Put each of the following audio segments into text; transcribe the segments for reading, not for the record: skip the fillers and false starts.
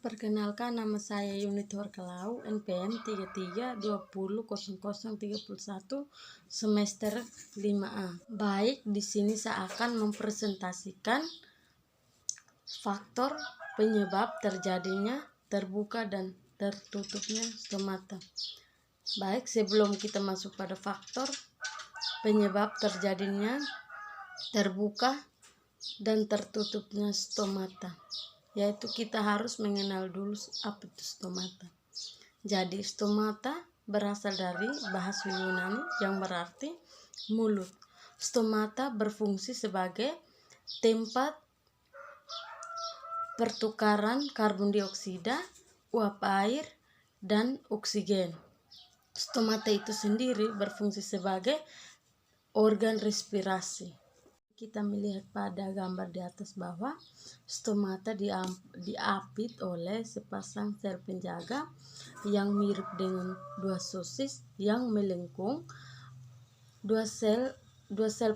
Perkenalkan, nama saya Yuni Horkelau, NPM 33200031, semester 5A. Baik, di sini saya akan mempresentasikan faktor penyebab terjadinya terbuka dan tertutupnya stomata. Baik, sebelum kita masuk pada faktor penyebab terjadinya terbuka dan tertutupnya stomata, yaitu kita harus mengenal dulu apa itu stomata. Jadi stomata berasal dari bahasa Yunani yang berarti mulut. Stomata berfungsi sebagai tempat pertukaran karbon dioksida, uap air, dan oksigen. Stomata itu sendiri berfungsi sebagai organ respirasi. Kita melihat pada gambar di atas bahwa stomata diapit oleh sepasang sel penjaga yang mirip dengan dua sosis yang melengkung. Dua sel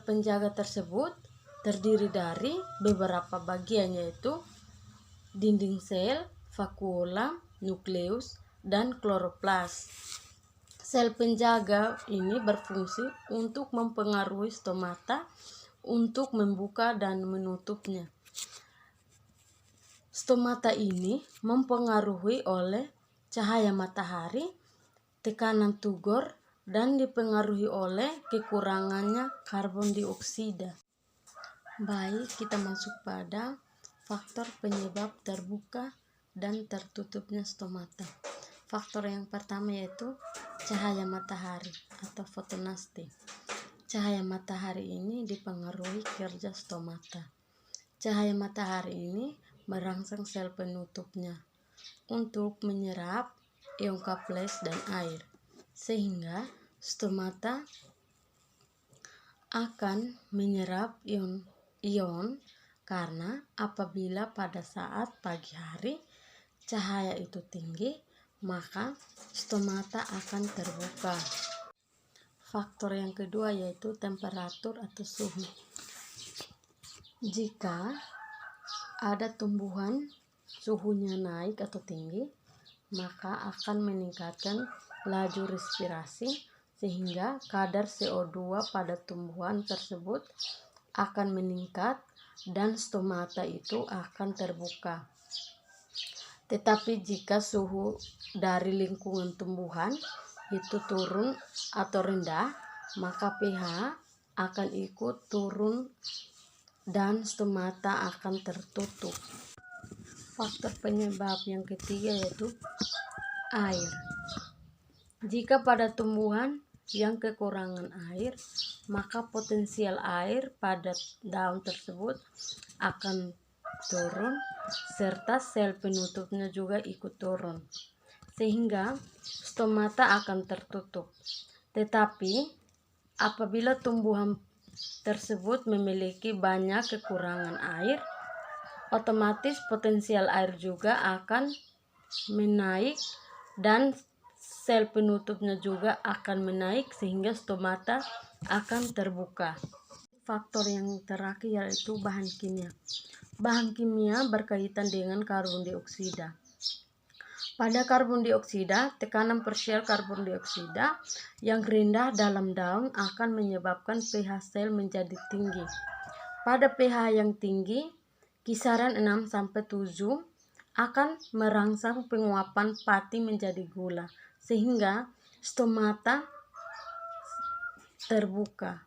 penjaga tersebut terdiri dari beberapa bagian, yaitu dinding sel, vakuola, nukleus, dan kloroplas. Sel penjaga ini berfungsi untuk mempengaruhi stomata untuk membuka dan menutupnya. Stomata ini mempengaruhi oleh cahaya matahari, tekanan tugor, dan dipengaruhi oleh kekurangannya karbon dioksida. Baik, kita masuk pada faktor penyebab terbuka dan tertutupnya stomata. Faktor yang pertama yaitu cahaya matahari atau fotonasti. Cahaya matahari ini dipengaruhi kerja stomata. Cahaya matahari ini merangsang sel penutupnya untuk menyerap ion K+ dan air, sehingga stomata akan menyerap ion karena apabila pada saat pagi hari cahaya itu tinggi, maka stomata akan terbuka. Faktor yang kedua yaitu temperatur atau suhu. Jika ada tumbuhan suhunya naik atau tinggi, maka akan meningkatkan laju respirasi sehingga kadar CO2 pada tumbuhan tersebut akan meningkat dan stomata itu akan terbuka. Tetapi jika suhu dari lingkungan tumbuhan itu turun atau rendah, maka pH akan ikut turun dan stomata akan tertutup. Faktor penyebab yang ketiga yaitu air. Jika pada tumbuhan yang kekurangan air, maka potensial air pada daun tersebut akan turun serta sel penutupnya juga ikut turun, sehingga stomata akan tertutup. Tetapi apabila tumbuhan tersebut memiliki banyak kekurangan air, otomatis potensial air juga akan menaik dan sel penutupnya juga akan menaik sehingga stomata akan terbuka. Faktor yang terakhir yaitu bahan kimia. Bahan kimia berkaitan dengan karbon dioksida. Pada karbon dioksida, tekanan per sel karbon dioksida yang rendah dalam daun akan menyebabkan pH sel menjadi tinggi. Pada pH yang tinggi, kisaran 6-7 akan merangsang penguapan pati menjadi gula, sehingga stomata terbuka.